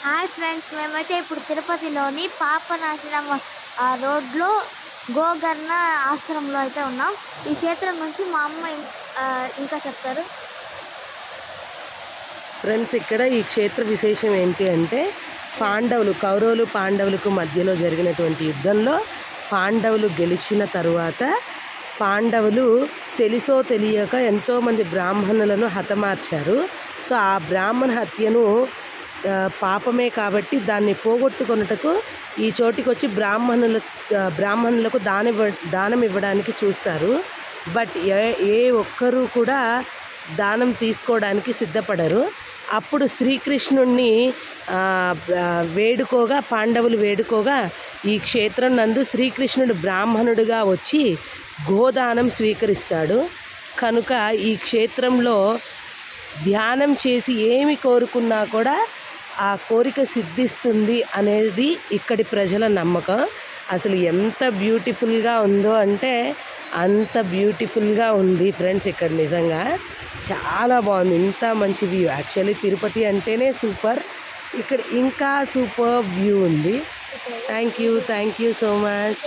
Hi friends, మేమైతే ఇప్పుడు తిరుపతిలోని పాపనాశనం రోడ్లో గోకర్ణ ఆశ్రమంలో అయితే ఉన్నాం. ఈ క్షేత్రం నుంచి మా అమ్మ ఇంకా చెప్తారు. ఫ్రెండ్స్, ఇక్కడ ఈ క్షేత్ర విశేషం ఏంటి అంటే కౌరవులు పాండవులకు మధ్యలో జరిగినటువంటి యుద్ధంలో పాండవులు గెలిచిన తరువాత పాండవులు తెలిసో తెలియక ఎంతోమంది బ్రాహ్మణులను హతమార్చారు. సో ఆ బ్రాహ్మణ హత్యను పాపమే కాబట్టి దాన్ని పోగొట్టుకొనుటకు ఈ చోటికి వచ్చి బ్రాహ్మణులకు దానం ఇవ్వడానికి చూస్తారు. బట్ ఏ ఒక్కరూ కూడా దానం తీసుకోవడానికి సిద్ధపడరు. అప్పుడు శ్రీకృష్ణుణ్ణి పాండవులు వేడుకోగా ఈ క్షేత్రం నందు శ్రీకృష్ణుడు బ్రాహ్మణుడిగా వచ్చి గోదానం స్వీకరిస్తాడు. కనుక ఈ క్షేత్రంలో ధ్యానం చేసి ఏమి కోరుకున్నా కూడా ఆ కోరిక సిద్ధిస్తుంది అనేది ఇక్కడి ప్రజల నమ్మకం. అసలు ఎంత బ్యూటిఫుల్గా ఉందో అంటే అంత బ్యూటిఫుల్గా ఉంది ఫ్రెండ్స్. ఇక్కడ నిజంగా చాలా బాగుంది. ఇంత మంచి వ్యూ. యాక్చువల్లీ తిరుపతి అంటేనే సూపర్, ఇక్కడ ఇంకా సూపర్ వ్యూ ఉంది. Thank you so much.